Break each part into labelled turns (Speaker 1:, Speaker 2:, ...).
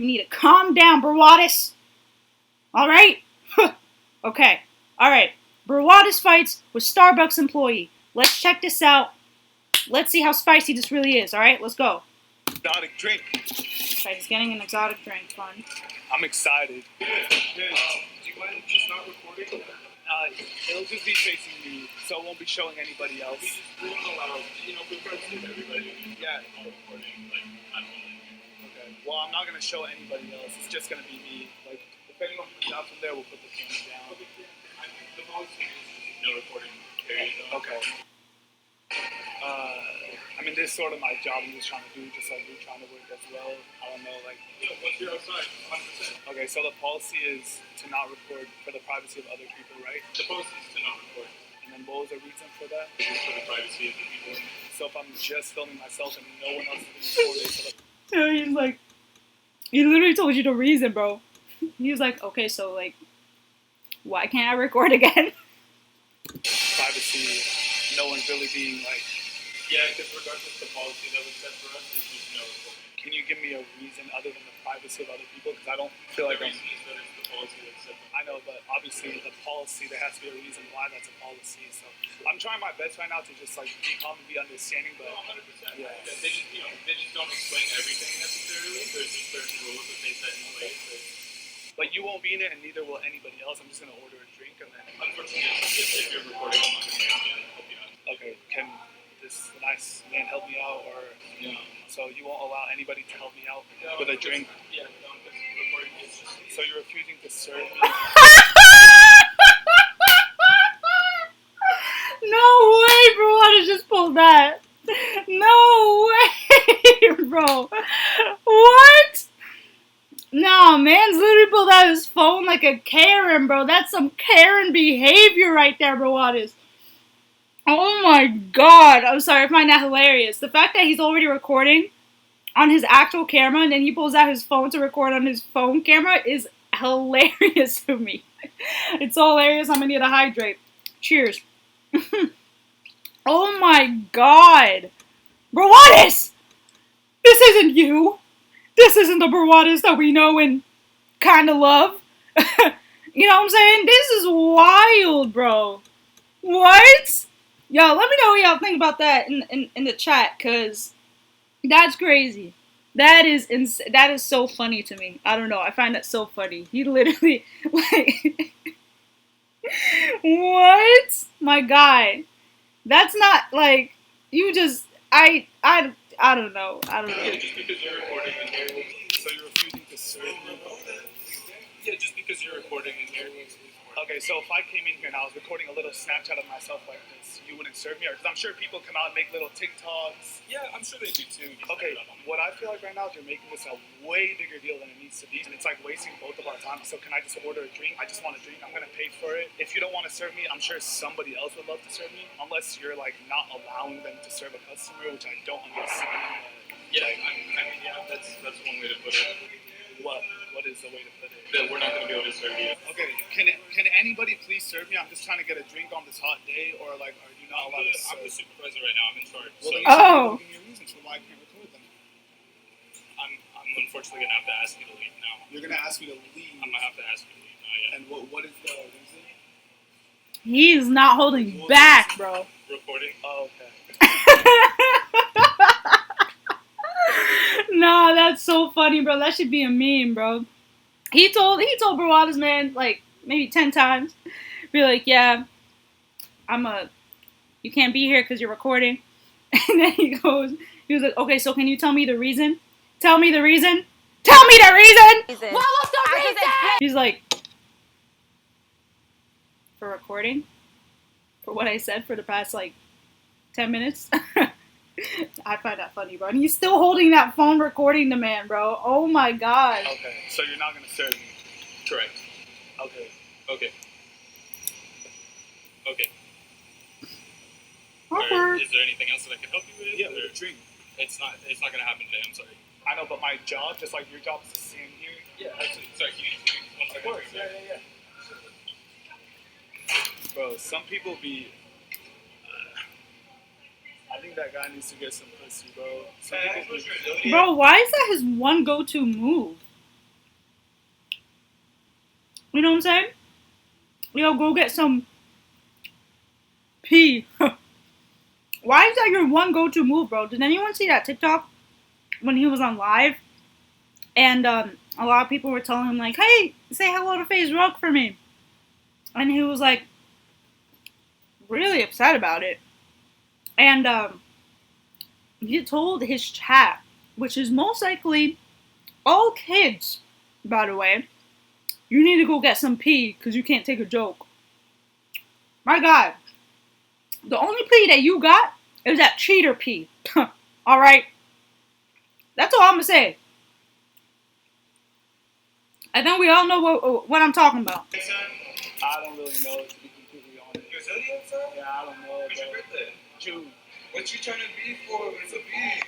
Speaker 1: You need to calm down, Brawadis. Alright? Okay. Alright. Brawadis fights with Starbucks employee. Let's check this out. Let's see how spicy this really is. Alright, let's go.
Speaker 2: Exotic drink.
Speaker 1: Okay, he's getting an exotic drink. Fun.
Speaker 2: I'm excited. Do you mind just not recording? It'll just be facing me, so it won't be showing anybody else. We won't allow, for the privacy of everybody. Yeah. Recording, okay. Well, I'm not gonna show anybody else. It's just gonna be me. Like, if anyone comes out from there, we'll put the camera down. The policy is no recording. Period. Okay. I mean, this is sort of my job. I'm just trying to do, just like you're trying to work as well. I don't know, like. Once you're outside, 100%. Okay, so the policy is to not record for the privacy of other people, right? The policy is to not record. And then what was the reason for that? It's for the privacy of the people. So if I'm just filming myself and no one else is recording,
Speaker 1: Yeah, he's like, he literally told you the reason, bro. He was like, okay, so like, why can't I record again?
Speaker 2: Privacy, no one really being like.
Speaker 3: Yeah, because regardless of the policy that was set for us, there's just no recording.
Speaker 2: Can you give me a reason other than the privacy of other people? Because I don't feel like
Speaker 3: the reason is that it's the policy that's set for us.
Speaker 2: I know, but obviously the policy, there has to be a reason why that's a policy. So I'm trying my best right now to just like be calm and be understanding, but
Speaker 3: 100%.
Speaker 2: Yeah.
Speaker 3: They just don't explain everything necessarily. There's just certain rules that they set in place.
Speaker 2: But you won't be in it, and neither will anybody else. I'm just gonna order a drink, and then.
Speaker 3: Unfortunately, if you're recording, I'm not gonna help you out.
Speaker 2: Okay, can this nice man help me out, or
Speaker 3: no?
Speaker 2: So you won't allow anybody to help me out with a drink?
Speaker 3: Yeah, no, because recording is just.
Speaker 2: So you're refusing to serve me?
Speaker 1: No way, bro! I just pulled that. No way, bro. What? No, man's literally pulled out his phone like a Karen, bro. That's some Karen behavior right there, Brawadis. Oh my god. I'm sorry, I find that hilarious. The fact that he's already recording on his actual camera and then he pulls out his phone to record on his phone camera is hilarious to me. It's so hilarious. I'm gonna need to hydrate. Cheers. Oh my god. Brawadis! This isn't you. This isn't the Brawadis that we know and kind of love. You know what I'm saying? This is wild, bro. What? Yo, let me know what y'all think about that in the chat, because that's crazy. That is so funny to me. I don't know. I find that so funny. He literally, like, what? My guy. That's not, like, you just, I don't know. I don't know.
Speaker 3: Yeah, just because you're recording in here.
Speaker 2: So you're refusing to serve me?
Speaker 3: Yeah, just because you're recording in here.
Speaker 2: Okay, so if I came in here and I was recording a little Snapchat of myself like this, you wouldn't serve me? Because I'm sure people come out and make little TikToks.
Speaker 3: Yeah, I'm sure they do too.
Speaker 2: Okay, what I feel like right now is you're making this a way bigger deal than it needs to be. And it's like wasting both of our time. So can I just order a drink? I just want a drink. I'm going to pay for it. If you don't want to serve me, I'm sure somebody else would love to serve me. Unless you're like not allowing them to serve a customer, which I don't understand.
Speaker 3: Yeah, I mean, yeah, that's one way to put it.
Speaker 2: What is the way to put it?
Speaker 3: That we're not going to be able to serve you.
Speaker 2: Okay, can anybody please serve me? I'm just trying to get a drink on this hot day, or like, are you not allowed to serve?
Speaker 3: I'm the supervisor right now. I'm in charge.
Speaker 2: Well,
Speaker 3: So
Speaker 2: then you should give me a reason for why I can't record them.
Speaker 3: I'm unfortunately going to have to ask you to leave now.
Speaker 2: You're gonna ask me to leave.
Speaker 3: I'm going to have to ask you to leave now, yeah.
Speaker 2: And what is the reason?
Speaker 1: He's not holding back, bro.
Speaker 3: Recording?
Speaker 2: Oh, okay.
Speaker 1: Nah, that's so funny, bro. That should be a meme, bro. He told Brawadis, man, like maybe 10 times. Be like, yeah, you can't be here because you're recording. And then he was like, okay, so can you tell me the reason? Tell me the reason. Tell me the reason. What was the reason? He's like, for recording, for what I said for the past like 10 minutes. I find that funny, bro. And he's still holding that phone recording the man, bro. Oh my god.
Speaker 2: Okay, so you're not gonna serve me.
Speaker 3: Correct.
Speaker 2: Okay.
Speaker 3: Okay.
Speaker 1: Awkward.
Speaker 3: Is there anything else that I can help you with?
Speaker 2: Yeah, with a drink.
Speaker 3: It's not gonna happen today. I'm sorry.
Speaker 2: I know, but my job, just like your job, is the same here.
Speaker 3: Yeah, actually, sorry. Can you just one second?
Speaker 2: Of course. Yeah. Bro, some people be. I think that guy needs to get some pussy, bro. Some people be.
Speaker 1: Bro, why is that his one go-to move? You know what I'm saying? Yo, go get some pee. Why is that your one go-to move, bro? Did anyone see that TikTok when he was on live? And a lot of people were telling him, like, hey, say hello to FaZe Rock for me. And he was, like, really upset about it. And he told his chat, which is most likely all kids, by the way, you need to go get some pee because you can't take a joke. My God. The only pee that you got is that cheater pee. Alright? That's all I'm going to say. I think we all know what I'm talking about.
Speaker 2: I don't really know, to be completely honest.
Speaker 3: You're zodiac sign?
Speaker 2: Yeah, I don't know.
Speaker 3: What's your birthday?
Speaker 2: June.
Speaker 3: What you trying to be for? It's a beef.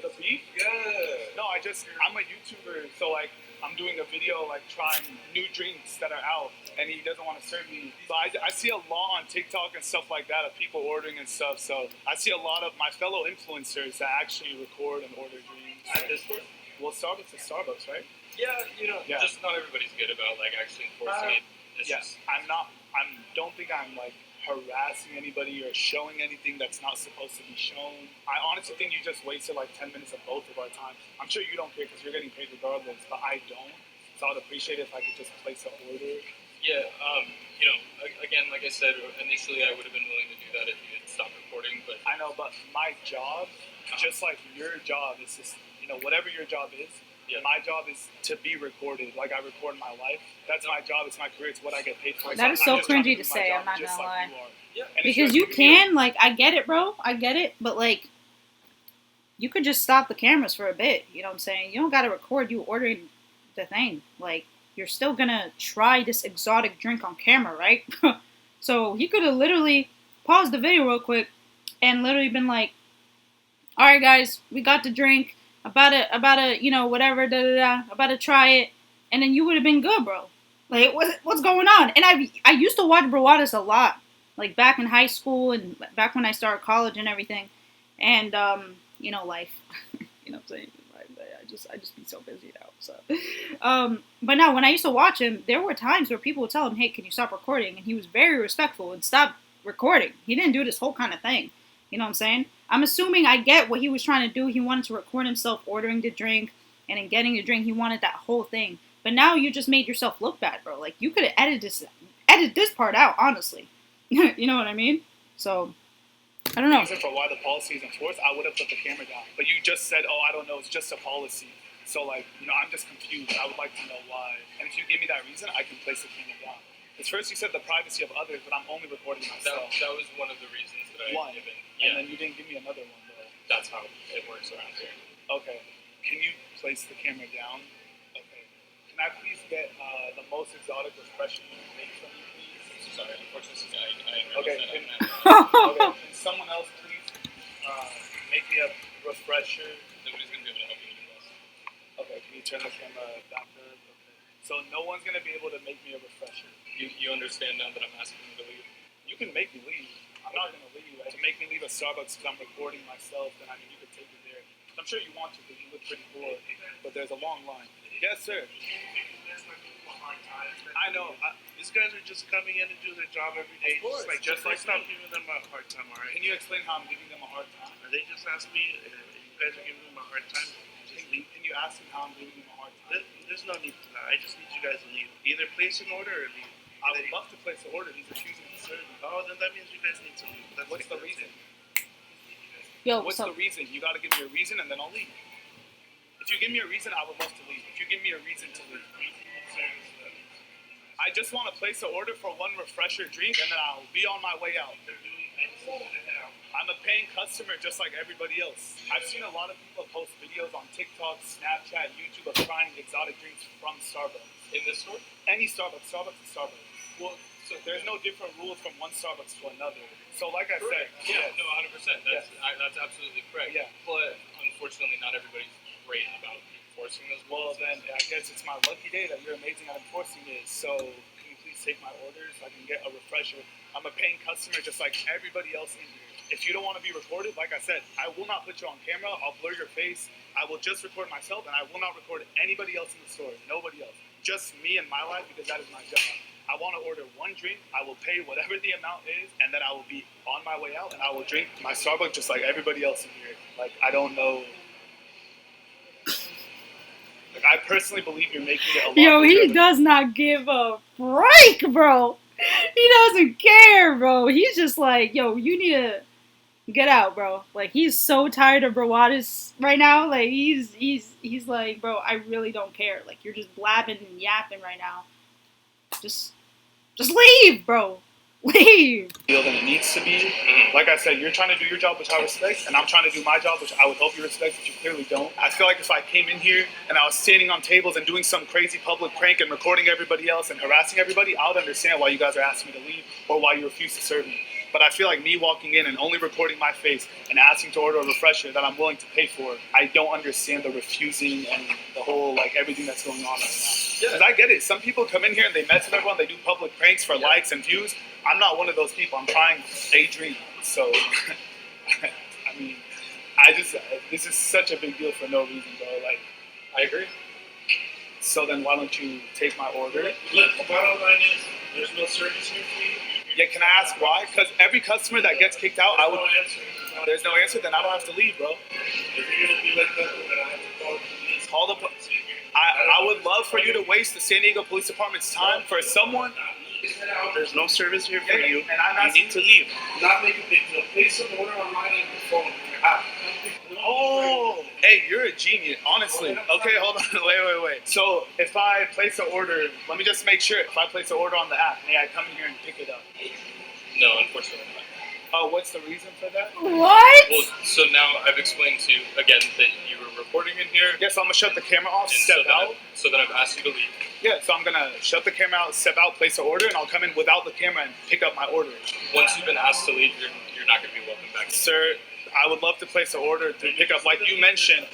Speaker 2: The beef?
Speaker 3: Yeah.
Speaker 2: No, I'm a YouTuber, so like, I'm doing a video like trying new drinks that are out, and he doesn't want to serve me. So I see a lot on TikTok and stuff like that of people ordering and stuff. So I see a lot of my fellow influencers that actually record and order drinks.
Speaker 3: At this point?
Speaker 2: Well, Starbucks is Starbucks, right?
Speaker 3: Yeah, you know,
Speaker 2: Yeah.
Speaker 3: just not everybody's good about like actually enforcing it. It's
Speaker 2: Yes,
Speaker 3: just,
Speaker 2: don't think I'm like harassing anybody or showing anything that's not supposed to be shown. I honestly think you just wasted like 10 minutes of both of our time. I'm sure you don't care because you're getting paid regardless, but I don't. So I'd appreciate it if I could just place an order.
Speaker 3: yeah, you know, again, like I said, initially I would have been willing to do that if you didn't stop recording, but
Speaker 2: I know, but my job, just like your job, is just, whatever your job is,
Speaker 3: yeah.
Speaker 2: my job is to be recorded. Like I record my life. That's my job. It's my career. It's what I get paid for.
Speaker 1: That is so
Speaker 2: I'm just trying
Speaker 1: cringy
Speaker 2: do
Speaker 1: to
Speaker 2: my
Speaker 1: say,
Speaker 2: job
Speaker 1: I'm not
Speaker 2: just
Speaker 1: gonna
Speaker 2: like
Speaker 1: lie.
Speaker 2: you are.
Speaker 3: Yeah.
Speaker 2: And if
Speaker 1: Because
Speaker 2: you're
Speaker 1: you
Speaker 2: giving me
Speaker 1: can, like, I get it, bro. I get it. But, like, you could just stop the cameras for a bit. You know what I'm saying? You don't got to record you ordering the thing. Like, you're still going to try this exotic drink on camera, right? So he could have literally paused the video real quick and literally been like, all right, guys, we got the drink. About to, whatever, about to try it. And then you would have been good, bro. Like, what's going on? And I used to watch Brawadis a lot. Like, back in high school and back when I started college and everything. And, life. You know what I'm saying? I just be so busy now. So, but now, when I used to watch him, there were times where people would tell him, hey, can you stop recording? And he was very respectful and stopped recording. He didn't do this whole kind of thing. You know what I'm saying? I'm assuming I get what he was trying to do. He wanted to record himself ordering the drink and then getting the drink. He wanted that whole thing. But now you just made yourself look bad, bro. Like, you could have edited this part out, honestly. You know what I mean? So, I don't know.
Speaker 2: reason for why the policy is enforced, I would have put the camera down. But you just said, oh, I don't know, it's just a policy. So, like, I'm just confused. I would like to know why. And if you give me that reason, I can place the camera down. Because first you said the privacy of others, but I'm only recording myself.
Speaker 3: that was one of the reasons that I had given.
Speaker 2: And then you didn't give me another one, though.
Speaker 3: That's how it works around here.
Speaker 2: Okay. Can you place the camera down? Okay. Can I please get the most exotic refreshing you can make from me, please?
Speaker 3: Sorry, unfortunately, I
Speaker 2: Okay.
Speaker 3: okay.
Speaker 2: Can someone else please make me a refresher?
Speaker 3: Nobody's gonna be able to help you with this.
Speaker 2: Okay, can you turn the camera back up? Okay. So no one's gonna be able to make me a refresher.
Speaker 3: You understand now that I'm asking you to leave?
Speaker 2: You can make me leave. I'm not gonna leave. To make me leave a Starbucks because I'm recording myself, then I mean you could take it there. I'm sure you want to because you look pretty bored, but there's a long line. Yes, sir. I know.
Speaker 4: These guys are just coming in to do their job every day.
Speaker 2: Of course,
Speaker 4: Just
Speaker 2: like
Speaker 4: stop
Speaker 2: me.
Speaker 4: giving them a hard time, alright?
Speaker 2: Can you explain how I'm giving them a hard time?
Speaker 4: They just asked me if you guys are giving them a hard time. Just leave.
Speaker 2: Can you ask me how I'm giving them a hard time?
Speaker 4: There's no need for that. I just need you guys to leave. Either place an order or leave.
Speaker 2: I would love to place the order. He's refusing to serve me.
Speaker 4: Oh, then that means you guys need to leave.
Speaker 2: What's the reason?
Speaker 1: Yo,
Speaker 2: What's the reason? You got to give me a reason, and then I'll leave. If you give me a reason, I would love to leave. If you give me a reason to leave. I just want to place an order for one refresher drink, and then I'll be on my way out. I'm a paying customer just like everybody else. I've seen a lot of people post videos on TikTok, Snapchat, YouTube of trying exotic drinks from Starbucks.
Speaker 3: In this store?
Speaker 2: Any Starbucks. Starbucks is Starbucks. Well, so there's no different rules from one Starbucks to another. So like I said,
Speaker 3: Yeah, no, 100%. That's absolutely correct.
Speaker 2: Yeah.
Speaker 3: But unfortunately, not everybody's great about enforcing those
Speaker 2: well
Speaker 3: rules.
Speaker 2: then I guess it's my lucky day that you're amazing at enforcing it. So can you please take my order so I can get a refresher? I'm a paying customer just like everybody else in here. If you don't want to be recorded, like I said, I will not put you on camera. I'll blur your face. I will just record myself, and I will not record anybody else in the store. Nobody else. just me and my life, because that is my job. I want to order one drink. I will pay whatever the amount is, and then I will be on my way out, and I will drink my Starbucks just like everybody else in here. Like, I don't know. Like, I personally believe you're making it a lot.
Speaker 1: Yo, he does not give a break, bro. He doesn't care, bro. He's just like, yo, you need to get out, bro. Like, he's so tired of Brawadis right now. Like, he's like, bro, I really don't care. Like, you're just blabbing and yapping right now. Just leave, bro. Leave.
Speaker 2: Than it needs to be. Like I said, you're trying to do your job, which I respect, and I'm trying to do my job, which I would hope you respect, but you clearly don't. I feel like if I came in here and I was standing on tables and doing some crazy public prank and recording everybody else and harassing everybody, I would understand why you guys are asking me to leave or why you refuse to serve me. But I feel like me walking in and only recording my face and asking to order a refresher that I'm willing to pay for, I don't understand the refusing and the whole, like, everything that's going on right now. Because I get it. Some people come in here and they mess with everyone. They do public pranks for likes and views. I'm not one of those people. I'm trying a dream. So, I mean, this is such a big deal for no reason, bro. Like,
Speaker 3: I agree.
Speaker 2: So then why don't you take my order?
Speaker 3: Look, the bottom line is there's no service here for you.
Speaker 2: Yeah, can I ask why? Because every customer that gets kicked out, I would. There's no answer, then I don't have to leave, bro.
Speaker 3: If you're gonna be like that, then I have to call the police.
Speaker 2: Call the police. I would love for you to waste the San Diego Police Department's time for someone.
Speaker 3: There's no service here for you.
Speaker 2: And I'm not.
Speaker 3: You need to leave. Not make a big deal. Place an order online on your phone.
Speaker 2: Oh, hey, you're a genius, honestly. Okay, hold on, wait. So if I place an order, let me just make sure. If I place an order on the app, may I come in here and pick it up?
Speaker 3: No, unfortunately not.
Speaker 2: Oh, what's the reason for that?
Speaker 1: What?
Speaker 3: Well, so now I've explained to you again that you were recording in here.
Speaker 2: Yeah, so I'm gonna shut the camera off,
Speaker 3: and
Speaker 2: step out.
Speaker 3: So then I've asked you to leave.
Speaker 2: Yeah, so I'm gonna shut the camera out, step out, place an order, and I'll come in without the camera and pick up my order.
Speaker 3: Once you've been asked to leave, you're not going to be welcome back.
Speaker 2: Sir, I would love to place an order through pickup. Like you mentioned,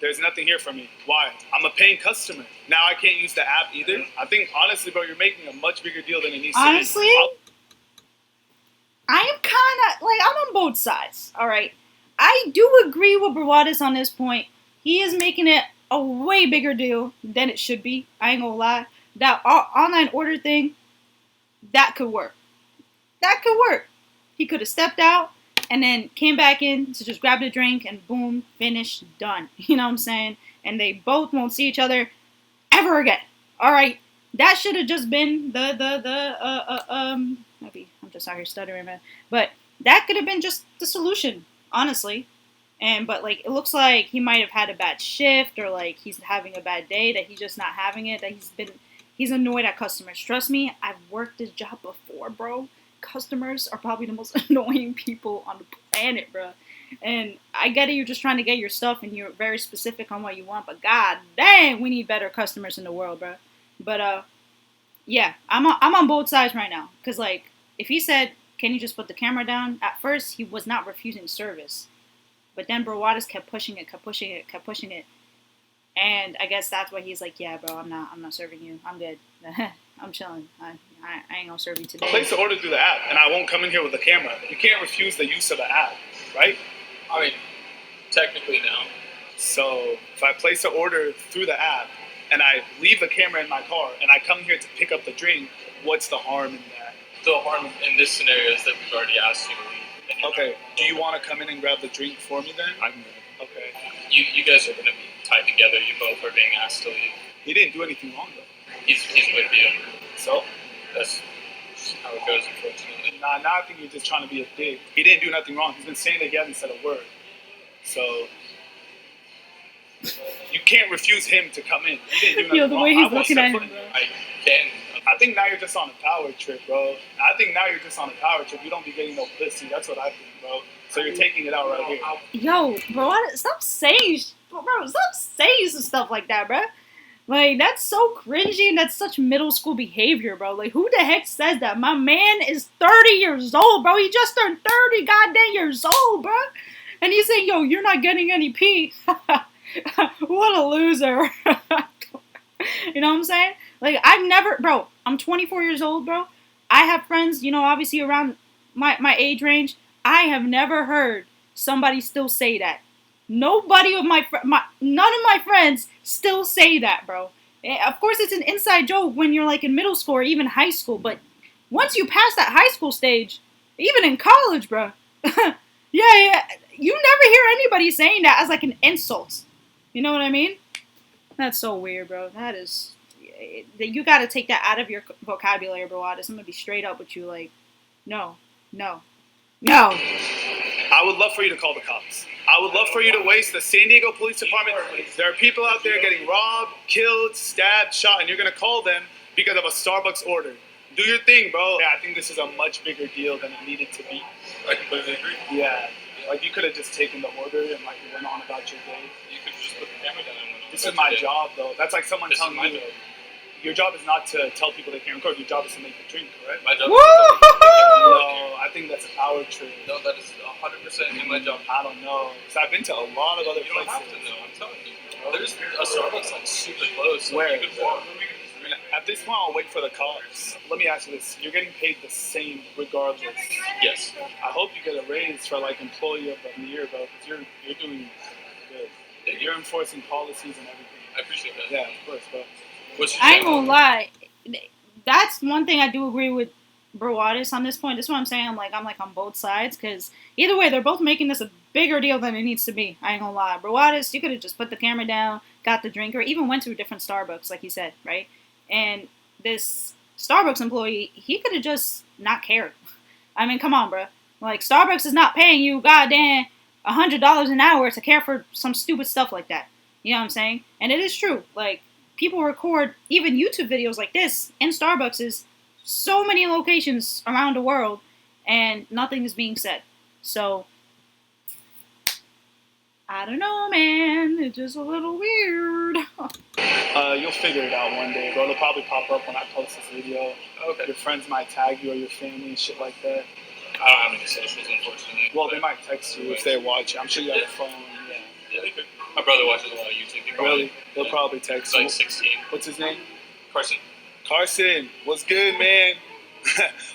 Speaker 2: there's nothing here for me. Why? I'm a paying customer. Now I can't use the app either. I think, honestly, bro, you're making a much bigger deal than it needs
Speaker 1: Honestly,
Speaker 2: to be.
Speaker 1: I am kind of, like, I'm on both sides, all right? I do agree with Brawadis on this point. He is making it a way bigger deal than it should be. I ain't gonna lie. That online order thing, that could work. That could work. He could have stepped out and then came back in to just grab the drink and boom, finished, done. You know what I'm saying? And they both won't see each other ever again. All right? That should have just been maybe I'm just out here stuttering, man. But that could have been just the solution, honestly. But like, it looks like he might have had a bad shift, or like he's having a bad day, that he's just not having it, that he's annoyed at customers. Trust me, I've worked this job before, bro. Customers are probably the most annoying people on the planet, bro. And I get it, you're just trying to get your stuff and you're very specific on what you want, but god dang, we need better customers in the world, bro. But yeah, I'm on both sides right now. Because, like, if he said, can you just put the camera down? At first, he was not refusing service. But then Brawadis kept pushing it. And I guess that's why he's like, yeah, bro, I'm not serving you. I'm good. I'm chilling. I ain't gonna serve you today.
Speaker 2: I'll place the order through the app, and I won't come in here with the camera. You can't refuse the use of the app, right?
Speaker 3: I mean, technically no.
Speaker 2: So if I place an order through the app, and I leave the camera in my car, and I come here to pick up the drink, what's the harm in that?
Speaker 3: The harm in this scenario is that we've already asked you to leave.
Speaker 2: Okay, do you want to come in and grab the drink for me then?
Speaker 3: I'm good.
Speaker 2: Okay.
Speaker 3: You guys are going to be tied together. You both are being asked to leave.
Speaker 2: He didn't do anything wrong, though.
Speaker 3: He's with you.
Speaker 2: So?
Speaker 3: That's how it goes, unfortunately.
Speaker 2: Nah, now I think you're just trying to be a dick. He didn't do nothing wrong. He's been saying that he hasn't said a word. So, you can't refuse him to come in. He didn't do nothing
Speaker 1: Yo, the
Speaker 2: wrong.
Speaker 1: way he's looking at him, bro.
Speaker 3: I can.
Speaker 2: I think now you're just on a power trip, bro. I think now you're just on a power trip. You don't be getting no pussy. That's what I think, bro. So you're taking it out right here.
Speaker 1: Yo, bro, stop saying some stuff like that, bro. Like, that's so cringy, and that's such middle school behavior, bro. Like, who the heck says that? My man is 30 years old, bro. He just turned 30 goddamn years old, bro. And he's saying, yo, you're not getting any pee. What a loser. You know what I'm saying? Like, I'm 24 years old, bro. I have friends, you know, obviously around my age range. I have never heard somebody still say that. None of my friends still say that, bro. Of course, it's an inside joke when you're like in middle school or even high school, but once you pass that high school stage, even in college, bro, yeah, you never hear anybody saying that as like an insult. You know what I mean? That's so weird, bro. That is, you got to take that out of your vocabulary, bro. I'm gonna be straight up with you, like, no, no, no.
Speaker 2: I would love for you to call the cops. I would love for you to waste the San Diego Police Department. There are people out there getting robbed, killed, stabbed, shot, and you're going to call them because of a Starbucks order. Do your thing, bro. Yeah, I think this is a much bigger deal than it needed to be.
Speaker 3: I completely agree.
Speaker 2: Yeah. Like, you could have just taken the order and, like, went on about your day.
Speaker 3: You could just put the camera down and went on.
Speaker 2: This is my job, though. That's like someone
Speaker 3: This is
Speaker 2: telling
Speaker 3: my
Speaker 2: you,
Speaker 3: job.
Speaker 2: your job is not to tell people they can't record. Your job is to make the drink, correct?
Speaker 3: My job
Speaker 1: Woo!
Speaker 2: No, I think that's our trade.
Speaker 3: No, that is 100% in my job.
Speaker 2: I don't know. Because I've been to a lot of other
Speaker 3: You don't
Speaker 2: places.
Speaker 3: have to know. I'm telling you. There's a Starbucks like super close.
Speaker 2: Where?
Speaker 3: Like, you could walk.
Speaker 2: I mean, at this point, I'll wait for the cops. Let me ask you this: you're getting paid the same regardless.
Speaker 3: Yes.
Speaker 2: I hope you get a raise for like employee of the year, bro, because you're doing good. You're enforcing policies and everything.
Speaker 3: I appreciate that.
Speaker 2: Yeah, of course, bro.
Speaker 3: What's your
Speaker 1: I ain't
Speaker 3: job?
Speaker 1: gonna lie. That's one thing I do agree with Brawadis on this point. This is what I'm saying. I'm like on both sides because either way, they're both making this a bigger deal than it needs to be. I ain't gonna lie. Brawadis, you could have just put the camera down, got the drink, or even went to a different Starbucks, like you said, right? And this Starbucks employee, he could have just not cared. I mean, come on, bro. Like, Starbucks is not paying you goddamn $100 an hour to care for some stupid stuff like that. You know what I'm saying? And it is true. Like, people record even YouTube videos like this in Starbucks so many locations around the world, and nothing is being said. So, I don't know, man. It's just a little weird.
Speaker 2: You'll figure it out one day, bro. It'll probably pop up when I post this video.
Speaker 3: Okay.
Speaker 2: Your friends might tag you or your family, shit like that.
Speaker 3: I don't have any socials, unfortunately.
Speaker 2: Well,
Speaker 3: but-
Speaker 2: they might text you if they watch. I'm sure you have a phone. Yeah.
Speaker 3: Yeah, they could. My brother watches a lot of YouTube. He probably,
Speaker 2: Really? They'll
Speaker 3: yeah.
Speaker 2: probably text
Speaker 3: He's
Speaker 2: you.
Speaker 3: like 16.
Speaker 2: What's his name?
Speaker 3: Carson.
Speaker 2: Carson, what's good, man?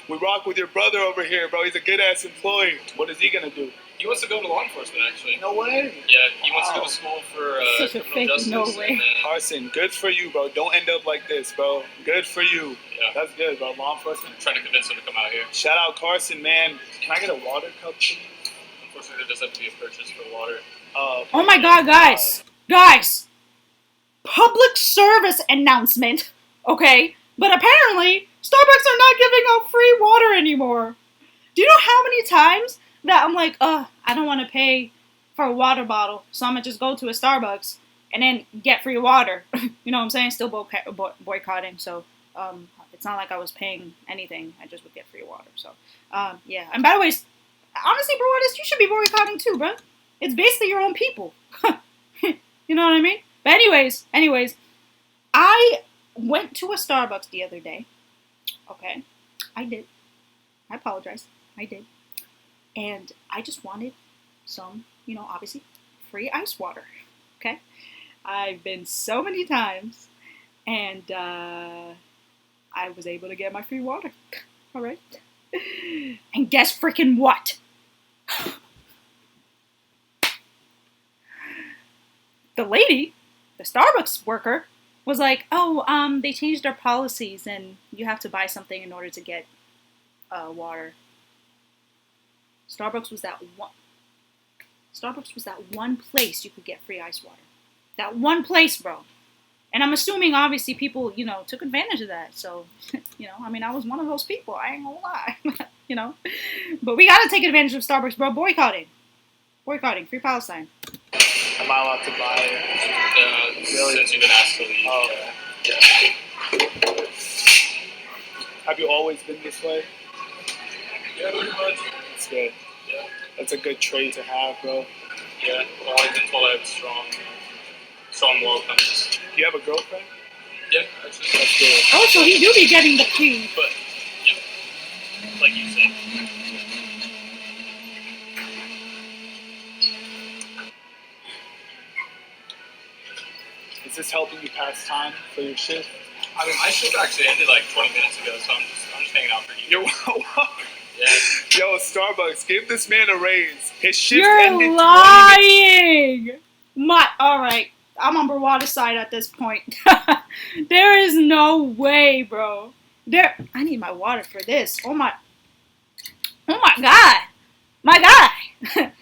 Speaker 2: We rock with your brother over here, bro. He's a good ass employee. What is he gonna do?
Speaker 3: He wants to go to law enforcement, actually.
Speaker 2: No way.
Speaker 3: Yeah, he wants to go
Speaker 2: Wow.
Speaker 3: to school for
Speaker 1: Such a
Speaker 3: criminal
Speaker 1: fake
Speaker 3: justice.
Speaker 1: no way.
Speaker 3: And,
Speaker 2: Carson, good for you, bro. Don't end up like this, bro. Good for you.
Speaker 3: yeah,
Speaker 2: That's good, bro. Law enforcement.
Speaker 3: trying to convince him to come out here.
Speaker 2: Shout out Carson, man. Can I get a water cup, please?
Speaker 3: Unfortunately, there does have to be a purchase for water.
Speaker 1: Oh my god, guys! Guys! Public service announcement, okay? But apparently, Starbucks are not giving out free water anymore. Do you know how many times that I'm like, I don't want to pay for a water bottle, so I'm going to just go to a Starbucks and then get free water. You know what I'm saying? Still boycotting, so it's not like I was paying anything. I just would get free water, so yeah. And by the way, honestly, bro, you should be boycotting too, bro. It's basically your own people. You know what I mean? But anyways, I went to a Starbucks the other day. Okay, I did. I apologize. I did. And I just wanted some, obviously, free ice water. Okay? I've been so many times, and I was able to get my free water. All right? And guess freaking what? The lady, the Starbucks worker, was like, they changed their policies and you have to buy something in order to get water. Starbucks was that one place you could get free ice water. That one place, bro. And I'm assuming, obviously, people, took advantage of that. So, I was one of those people. I ain't gonna lie. But we gotta take advantage of Starbucks, bro. Boycotting. Free Palestine.
Speaker 2: Am I allowed to buy it? Really?
Speaker 3: Since you've been asked to leave.
Speaker 2: Oh.
Speaker 3: Yeah.
Speaker 2: Have you always been this way?
Speaker 3: Yeah, pretty much.
Speaker 2: That's good.
Speaker 3: Yeah.
Speaker 2: That's a good trait to have, bro.
Speaker 3: Yeah. Well, I've been told I have strong moral compass.
Speaker 2: Do you have a girlfriend?
Speaker 3: Yeah, actually.
Speaker 2: That's good.
Speaker 1: Oh, so he do be getting the free.
Speaker 3: But, yeah. Like you said.
Speaker 2: Is this helping you pass time for your shift?
Speaker 3: I mean, my shift actually ended like 20 minutes ago, so I'm just hanging out for you. Yeah.
Speaker 2: Yo, Starbucks, give this man a raise. His shift
Speaker 1: You're
Speaker 2: ended 20 minutes.
Speaker 1: lying. All right. I'm on Brawadis' side at this point. There is no way, bro. I need my water for this. Oh my God. My guy.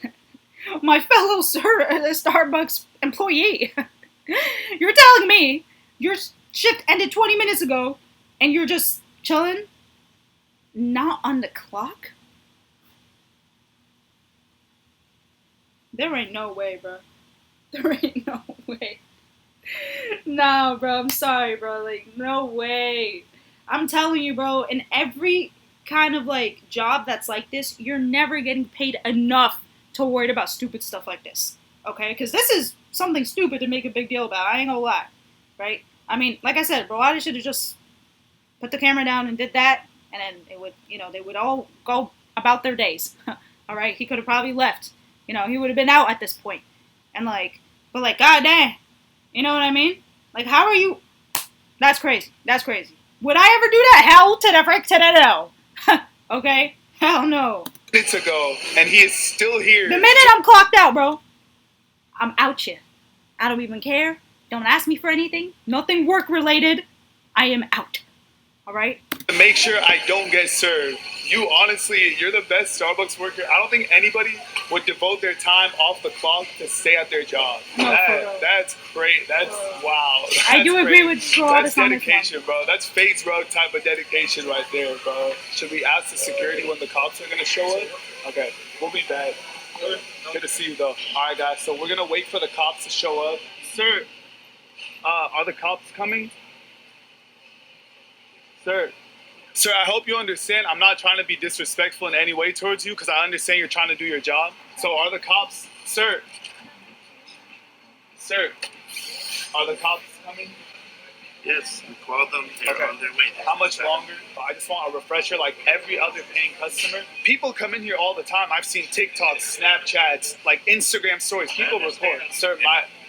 Speaker 1: My fellow Starbucks employee. You're telling me your shift ended 20 minutes ago and you're just chilling? Not on the clock? There ain't no way, bro. There ain't no way. Nah, bro. I'm sorry, bro. Like, no way. I'm telling you, bro. In every kind of like job that's like this, you're never getting paid enough to worry about stupid stuff like this. Okay? Because this is something stupid to make a big deal about. I ain't gonna lie. Right? I mean, like I said, Brawadi should have just put the camera down and did that, and then it would, they would all go about their days. All right? He could have probably left. He would have been out at this point. And but god dang. You know what I mean? Like, how are you? That's crazy. That's crazy. Would I ever do that? Hell to the frick to the no. Okay? Hell no.
Speaker 2: Minutes ago, and he is still here.
Speaker 1: The minute I'm clocked out, bro, I'm out here. I don't even care. Don't ask me for anything. Nothing work related. I am out. All right?
Speaker 2: To make sure I don't get served. You're the best Starbucks worker. I don't think anybody would devote their time off the clock to stay at their job.
Speaker 1: No,
Speaker 2: that's great. That's wow. That's
Speaker 1: I do agree with Brawadis.
Speaker 2: That's dedication, bro. That's Fate's Road type of dedication right there, bro. Should we ask the security when the cops are gonna show up? Okay, we'll be back. Good to see you though. All right, guys. So we're gonna wait for the cops to show up. Sir, are the cops coming? Sir, I hope you understand. I'm not trying to be disrespectful in any way towards you because I understand you're trying to do your job. So are the cops, sir, are the cops coming?
Speaker 4: Yes, we called them. They're on their way.
Speaker 2: How much longer? I just want a refresher like every other paying customer. People come in here all the time. I've seen TikToks, Snapchats, like Instagram stories. People record. Sir,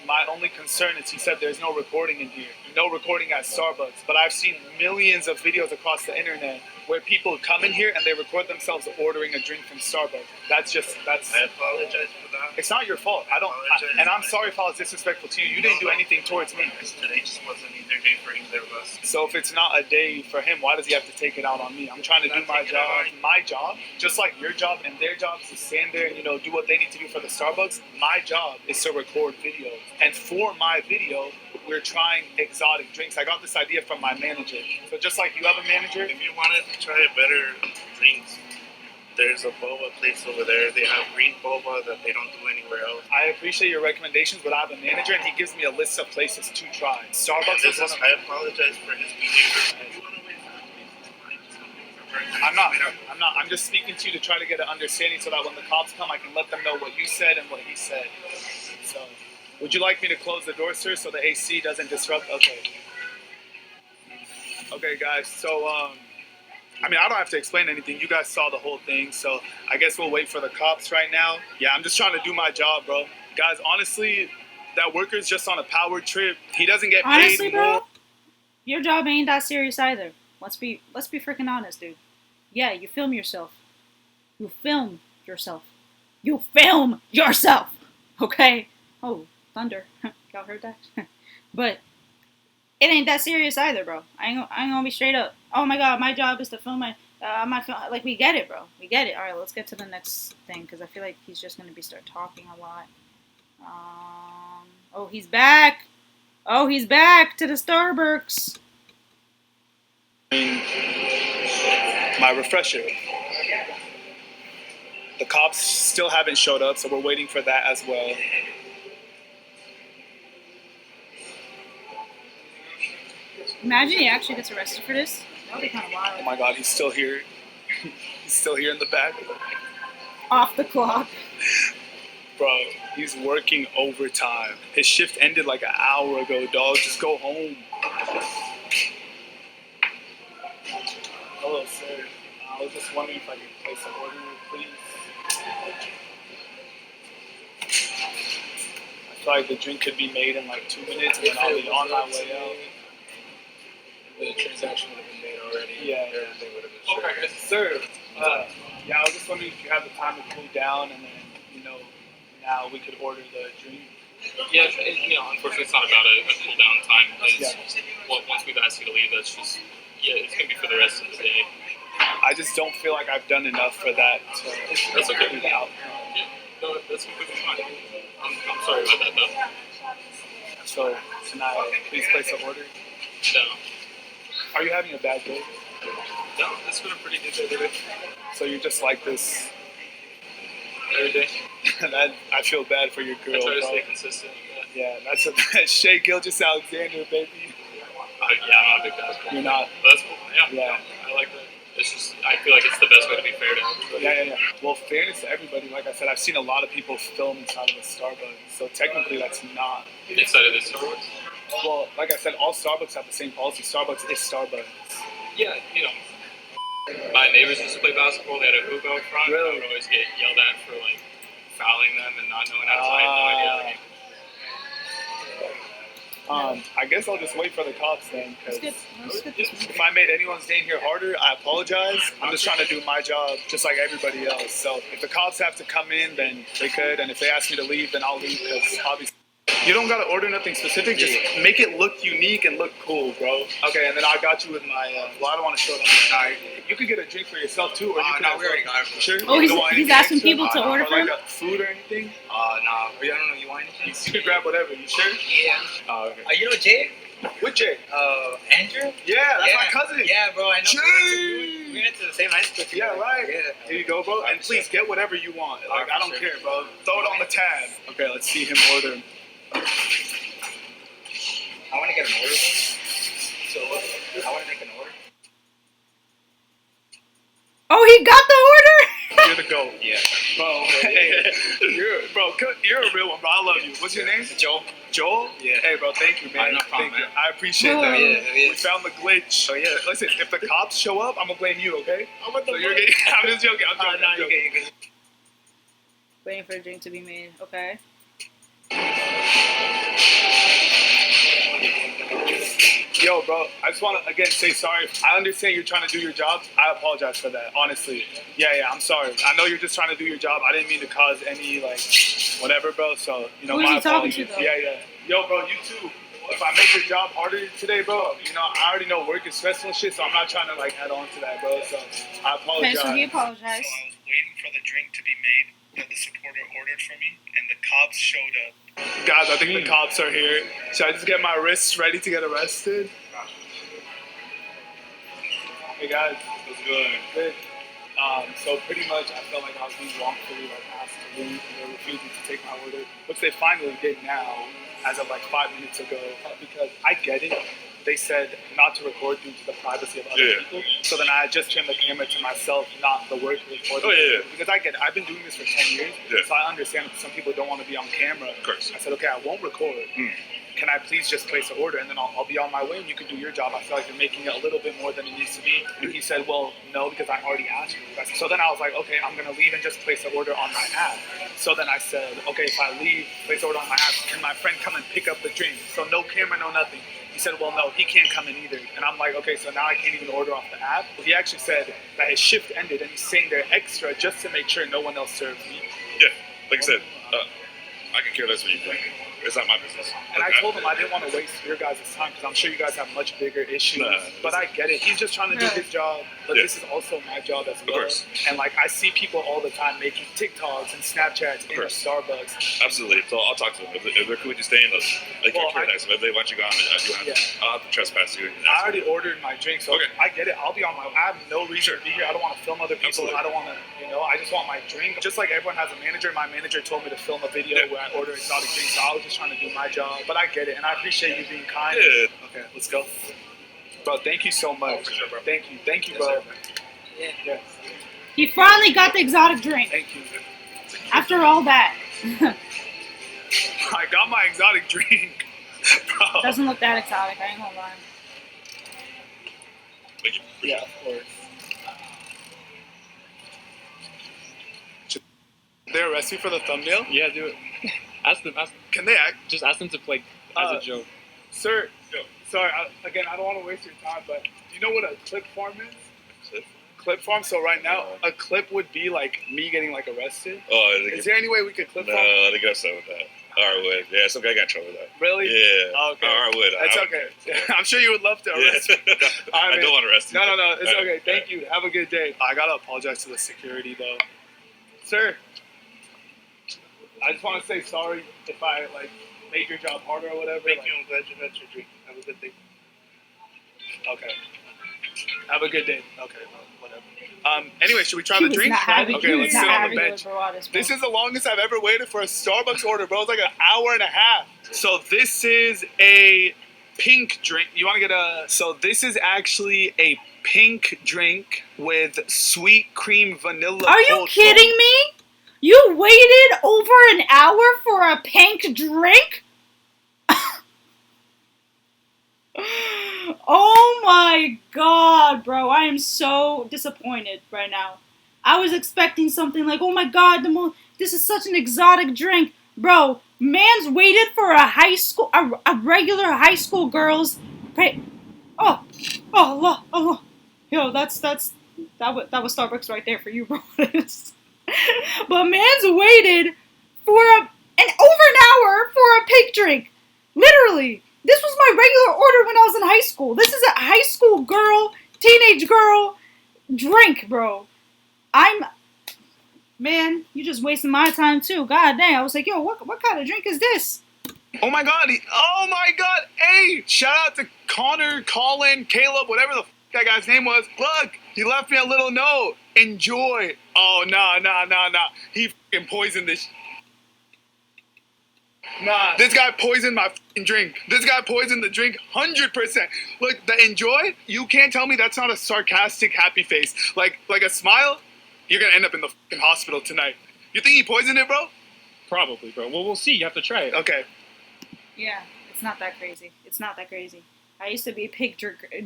Speaker 2: my only concern is he said there's no recording in here. No recording at Starbucks. But I've seen millions of videos across the internet where people come in here and they record themselves ordering a drink from Starbucks. That's.
Speaker 4: I apologize for that.
Speaker 2: It's not your fault. And I'm sorry if I was disrespectful to you. You didn't do anything towards me.
Speaker 4: Today just wasn't either day for either of us.
Speaker 2: So if it's not a day for him, why does he have to take it out on me? I'm trying to do my job. My job, just like your job and their job is to stand there and do what they need to do for the Starbucks. My job is to record videos. And for my video, we're trying exotic drinks. I got this idea from my manager. So just like you have a manager.
Speaker 4: If you wanted to try better drinks, there's a boba place over there. They have green boba that they don't do anywhere else.
Speaker 2: I appreciate your recommendations, but I have a manager and he gives me a list of places to try. Starbucks is one of them.
Speaker 4: I apologize for his behavior.
Speaker 2: I'm not. I'm just speaking to you to try to get an understanding so that when the cops come, I can let them know what you said and what he said. So, would you like me to close the door, sir, so the AC doesn't disrupt? Okay. Okay, guys. So, I don't have to explain anything. You guys saw the whole thing, so I guess we'll wait for the cops right now. Yeah, I'm just trying to do my job, bro. Guys, honestly, that worker's just on a power trip. He doesn't get paid
Speaker 1: honestly, bro,
Speaker 2: more.
Speaker 1: Your job ain't that serious either. Let's be freaking honest, dude. Yeah, you film yourself. You film yourself. You film yourself. Okay? Oh, thunder. Y'all heard that? But it ain't that serious either, bro. I ain't gonna be straight up. Oh my god, my job is to film my film. Like, we get it, bro. We get it. All right, let's get to the next thing because I feel like he's just gonna start talking a lot. Oh, he's back. Oh, he's back to the Starbucks.
Speaker 2: My refresher. The cops still haven't showed up, so we're waiting for that as well.
Speaker 1: Imagine he actually gets arrested for this. That would be kind of wild.
Speaker 2: Oh my god, he's still here. He's still here in the back.
Speaker 1: Off the clock.
Speaker 2: Bro, he's working overtime. His shift ended like an hour ago, dog. Just go home. Hello, sir. I was just wondering if I could place an order, please. I feel like the drink could be made in like 2 minutes and then I'll be on my way out.
Speaker 3: The transaction would have been made already.
Speaker 2: Yeah.
Speaker 3: Everything would have been
Speaker 2: Okay, sir. Yeah, I was just wondering if you have the time to cool down and then, now we could order the drink.
Speaker 3: Yeah, unfortunately, it's not about a cool down time. It's,
Speaker 2: Yeah.
Speaker 3: once we've asked you to leave, that's just, it's going to be for the rest of the day.
Speaker 2: I just don't feel like I've done enough for that.
Speaker 3: That's okay.
Speaker 2: To be out.
Speaker 3: Yeah, no, that's completely fine. I'm sorry about that, though.
Speaker 2: So, can I please place an order?
Speaker 3: No.
Speaker 2: Are you having a bad day?
Speaker 3: No, it's been a pretty good day today.
Speaker 2: So you're just like this.
Speaker 3: Every day.
Speaker 2: I feel bad for your girl,
Speaker 3: I try to
Speaker 2: bro.
Speaker 3: stay consistent.
Speaker 2: Yeah, that's a Shea Gilgis Alexander, baby.
Speaker 3: Yeah, I'm not a big basketball.
Speaker 2: You're not.
Speaker 3: But that's cool. Yeah.
Speaker 2: Yeah.
Speaker 3: I like that. It's just, I feel like it's the best way to be fair to everybody.
Speaker 2: Yeah. Well, fairness to everybody, like I said, I've seen a lot of people film inside of a Starbucks, so technically that's not.
Speaker 3: Inside of this Starbucks?
Speaker 2: Well, like I said, all Starbucks have the same policy. Starbucks is Starbucks.
Speaker 3: Yeah, my neighbors used to play basketball. They had a hoop out front.
Speaker 2: Really?
Speaker 3: I would always get yelled at for, fouling them and not knowing how to play. No idea.
Speaker 2: I guess I'll just wait for the cops then, because
Speaker 1: Let's get this moving.
Speaker 2: if I made anyone's day here harder, I apologize. I'm just trying to do my job just like everybody else. So if the cops have to come in, then they could. And if they ask me to leave, then I'll leave, because obviously you don't got to order nothing specific. Just make it look unique and look cool, bro. Okay, and then I got you with my, well, I don't want to show them. You could get a drink for yourself too, or you could.
Speaker 5: No, we already got it.
Speaker 2: Sure?
Speaker 1: Oh,
Speaker 2: You want
Speaker 1: he's
Speaker 2: anything
Speaker 1: asking
Speaker 2: extra?
Speaker 1: people to order
Speaker 2: Or
Speaker 1: for him?
Speaker 2: like food or anything?
Speaker 5: Nah. I don't know. You want anything?
Speaker 2: You could grab whatever. You sure?
Speaker 5: Yeah.
Speaker 2: Oh, okay.
Speaker 5: You know Jay?
Speaker 2: With Jay?
Speaker 5: Andrew?
Speaker 2: Yeah, that's my cousin.
Speaker 5: Yeah, bro. I know.
Speaker 2: Jay!
Speaker 5: We went to the same high school.
Speaker 2: Yeah, right.
Speaker 5: Yeah.
Speaker 2: Here you go, bro. And please get whatever you want. Like, I don't care, bro. Throw it on the tab. Okay, let's see him order.
Speaker 5: I want to get an order. So I want to make an order.
Speaker 1: Oh, he got the order?
Speaker 2: You're the GOAT.
Speaker 5: Yeah.
Speaker 2: Bro, hey, you're a real one, bro. I love you. What's your name?
Speaker 5: Joel.
Speaker 2: Joel?
Speaker 5: Yeah.
Speaker 2: Hey, bro, thank you, man.
Speaker 5: No problem,
Speaker 2: Thank you.
Speaker 5: man.
Speaker 2: I appreciate
Speaker 1: Oh,
Speaker 2: that.
Speaker 5: yeah.
Speaker 2: We found the glitch. Oh, yeah. Listen, if the cops show up, I'm going to blame you, okay? I'm just joking. I'm joking.
Speaker 5: You good.
Speaker 1: Waiting for a drink to be made. Okay.
Speaker 2: Yo, bro, I just want to, again, say sorry. I understand you're trying to do your job. I apologize for that, honestly. Yeah, I'm sorry. I know you're just trying to do your job. I didn't mean to cause any, whatever, bro. So,
Speaker 1: Who is
Speaker 2: my
Speaker 1: he talking
Speaker 2: apologies.
Speaker 1: to, though?
Speaker 2: Yeah. Yo, bro, you too. If I make your job harder today, bro, I already know work is stressful and shit, so I'm not trying to, add on to that, bro. So, I apologize.
Speaker 1: Okay, so he
Speaker 2: So
Speaker 1: apologized.
Speaker 2: I was waiting for the drink to be made that the supporter ordered for me, and the cops showed up. Guys, I think the cops are here. Should I just get my wrists ready to get arrested? Hey guys, what's good? So pretty much, I felt like I was being wrongfully asked to leave, and they're refusing to take my order, which they finally did now, as of 5 minutes ago. Because I get it. They said not to record due to the privacy of other people. So then I just turned the camera to myself, not the work recording. Because I get it. I've been doing this for 10 years, so I understand that some people don't want to be on camera.
Speaker 4: Of course.
Speaker 2: I said, okay, I won't record. Can I please just place an order, and then I'll be on my way, and you can do your job. I feel like you're making it a little bit more than it needs to be. And he said, well, no, because I already asked you. So then I was like, okay, I'm going to leave and just place an order on my app. So then I said, okay, if I leave, place an order on my app, can my friend come and pick up the drink? So no camera, no nothing. He said, well, no, he can't come in either. And I'm like, okay, so now I can't even order off the app. He actually said that his shift ended, and he's staying there extra just to make sure no one else serves me.
Speaker 6: Yeah, like I said, I can care less what you think. It's not my business.
Speaker 2: And I told him I didn't want to waste your guys' time, because I'm sure you guys have much bigger issues. But I get it. He's just trying to do his job, but this is also my job as well.
Speaker 6: Of course.
Speaker 2: And I see people all the time making TikToks and Snapchats in a Starbucks.
Speaker 6: Absolutely. So I'll talk to them. If they're cool with you staying, I can care less. If they want you gone, I'll have to trespass you.
Speaker 2: I already ordered my drink, so
Speaker 6: Okay.
Speaker 2: I get it. I'll be on my. I have no reason to be here. I don't want to film other people.
Speaker 6: Absolutely.
Speaker 2: I don't want to. I just want my drink. Just like everyone has a manager. My manager told me to film a video where I order exotic drinks. So I was just trying to do my job. But I get it, and I appreciate you being kind.
Speaker 6: Yeah.
Speaker 2: Okay, let's go. Bro, thank you so much.
Speaker 6: For sure, bro.
Speaker 2: Thank you, bro.
Speaker 5: Yeah.
Speaker 1: He finally got the exotic drink.
Speaker 2: Thank you.
Speaker 1: After all that.
Speaker 2: I got my exotic drink. Bro.
Speaker 1: Doesn't look that exotic, I ain't gonna lie.
Speaker 6: Thank you.
Speaker 2: Yeah, of course. Should they arrest you for the thumbnail?
Speaker 7: Yeah, do it. Ask them.
Speaker 2: Can they act?
Speaker 7: Just ask them to play as a joke.
Speaker 2: Sir, sorry, again, I don't want to waste your time, but do you know what a clip farm is?
Speaker 6: Clip?
Speaker 2: Clip farm? So right now, a clip would be like me getting arrested.
Speaker 6: Oh,
Speaker 2: Is there any way we could clip
Speaker 6: no,
Speaker 2: farm?
Speaker 6: I think I'm upset with that. Or would. Yeah, some guy got in trouble with that.
Speaker 2: Really?
Speaker 6: Yeah.
Speaker 2: Okay.
Speaker 6: Or would.
Speaker 2: That's okay. I'm sure you would love to arrest me.
Speaker 6: Yeah. I don't want to arrest you.
Speaker 2: No. It's
Speaker 6: All right.
Speaker 2: okay. Thank you. Have a good day. I gotta apologize to the security though, sir. I just want to say sorry if I like made your job harder or whatever.
Speaker 4: Thank
Speaker 2: like,
Speaker 4: you. I'm glad you had your drink. Have a good day.
Speaker 2: Okay. Have a good day. Okay. Well, whatever. Anyway, should we try
Speaker 1: He
Speaker 2: the
Speaker 1: was
Speaker 2: drink?
Speaker 1: not having,
Speaker 2: Okay,
Speaker 1: he
Speaker 2: let's
Speaker 1: was
Speaker 2: sit
Speaker 1: not
Speaker 2: on the
Speaker 1: having
Speaker 2: bench.
Speaker 1: with Brawadis, bro.
Speaker 2: This is the longest I've ever waited for a Starbucks order, bro. It's like an hour and a half. So this is a pink drink. You want to get a... So this is actually a pink drink with sweet cream vanilla.
Speaker 1: Are you
Speaker 2: cold
Speaker 1: kidding
Speaker 2: foam.
Speaker 1: me? You waited over an hour for a pink drink? Oh my god, bro. I am so disappointed right now. I was expecting something like, oh my god, this is such an exotic drink. Bro, man's waited for a regular high school girl's... Oh, Allah. Yo, that was Starbucks right there for you, bro. But man's waited for over an hour for a pink drink. Literally. This was my regular order when I was in high school. This is a high school girl, teenage girl drink, bro. Man, you just wasting my time too. God dang. I was like, yo, what kind of drink is this?
Speaker 2: Oh my god. Hey, shout out to Connor, Colin, Caleb, whatever the that guy's name was. Look, he left me a little note. Enjoy. Oh, nah. He fucking poisoned this. Nah, this guy poisoned my fucking drink. This guy poisoned the drink 100%. Look, the enjoy, you can't tell me that's not a sarcastic happy face. Like a smile, you're gonna end up in the fucking hospital tonight. You think he poisoned it, bro?
Speaker 7: Probably, bro. Well, we'll see. You have to try it.
Speaker 2: Okay.
Speaker 1: Yeah, it's not that crazy. I used to be a pig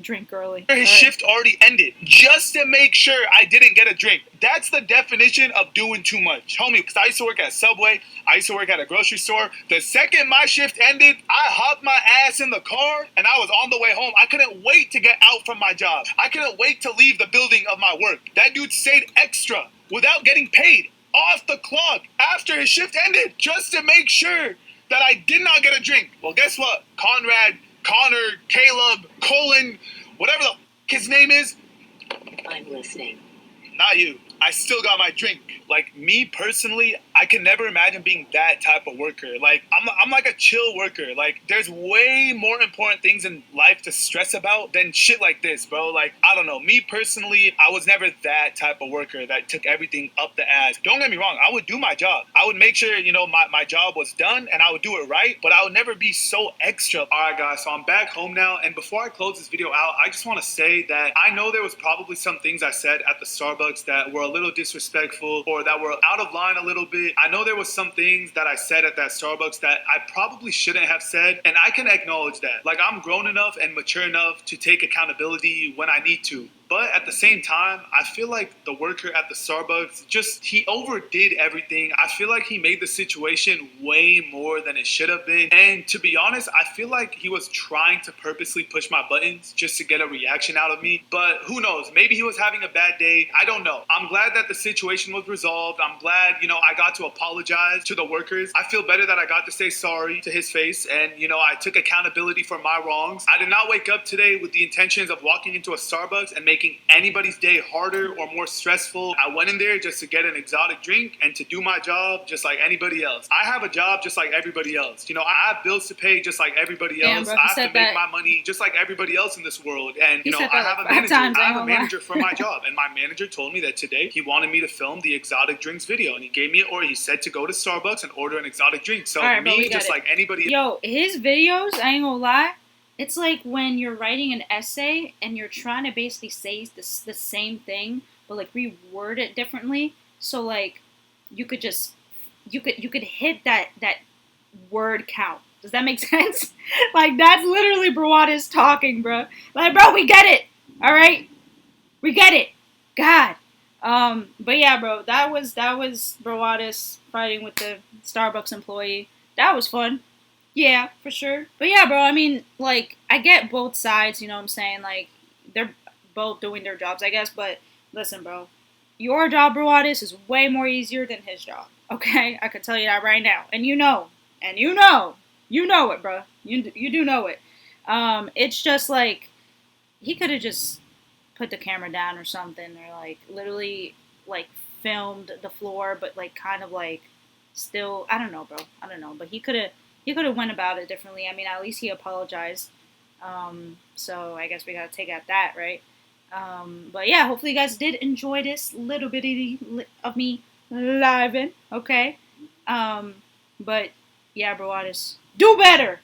Speaker 1: drink girly.
Speaker 2: His shift already ended just to make sure I didn't get a drink. That's the definition of doing too much. Homie, because I used to work at Subway. I used to work at a grocery store. The second my shift ended, I hopped my ass in the car and I was on the way home. I couldn't wait to get out from my job. I couldn't wait to leave the building of my work. That dude stayed extra without getting paid off the clock after his shift ended just to make sure that I did not get a drink. Well, guess what? Conrad, Connor, Caleb, Colin, whatever the his name is.
Speaker 8: I'm listening.
Speaker 2: Not you. I still got my drink. Like, me personally, I can never imagine being that type of worker. Like, I'm like a chill worker. Like, there's way more important things in life to stress about than shit like this, bro. Like, I don't know. Me personally, I was never that type of worker that took everything up the ass. Don't get me wrong. I would do my job. I would make sure, my job was done and I would do it right, but I would never be so extra. All right, guys, so I'm back home now. And before I close this video out, I just want to say that I know there was probably some things I said at the Starbucks that were a little disrespectful or that were out of line a little bit. I know there was some things that I said at that Starbucks that I probably shouldn't have said, and I can acknowledge that. Like, I'm grown enough and mature enough to take accountability when I need to. But at the same time, I feel like the worker at the Starbucks he overdid everything. I feel like he made the situation way more than it should have been. And to be honest, I feel like he was trying to purposely push my buttons just to get a reaction out of me. But who knows? Maybe he was having a bad day. I don't know. I'm glad that the situation was resolved. I'm glad, I got to apologize to the workers. I feel better that I got to say sorry to his face. And, I took accountability for my wrongs. I did not wake up today with the intentions of walking into a Starbucks and making anybody's day harder or more stressful. I went in there just to get an exotic drink and to do my job just like anybody else. I have a job just like everybody else. I have bills to pay just like everybody else.
Speaker 1: Bro,
Speaker 2: I have to make my money just like everybody else in this world. And I have a manager. I have a manager for my job. And my manager told me that today he wanted me to film the exotic drinks video. And he gave me an order. He said to go to Starbucks and order an exotic drink. So
Speaker 1: right,
Speaker 2: me, just like anybody else.
Speaker 1: Yo, his videos, I ain't gonna lie, it's like when you're writing an essay and you're trying to basically say the same thing, but like reword it differently. So like you could hit that word count. Does that make sense? Like, that's literally Brawadis talking, bro. Like, bro, we get it. All right, we get it. God. But yeah, bro, that was Brawadis fighting with the Starbucks employee. That was fun. Yeah, for sure. But yeah, bro, I mean, like, I get both sides, you know what I'm saying? Like, they're both doing their jobs, I guess. But listen, bro, your job, Brawadis, is way more easier than his job. Okay? I can tell you that right now. And you know. and you know it, bro. You do know it. It's just like he could have just put the camera down or something, or like literally like filmed the floor, but like kind of like still. I don't know, bro. I don't know, but he could have went about it differently. I mean, at least he apologized. So I guess we gotta take out that, right? But yeah, hopefully you guys did enjoy this little bit of me living, okay? But yeah, Brawadis, do better.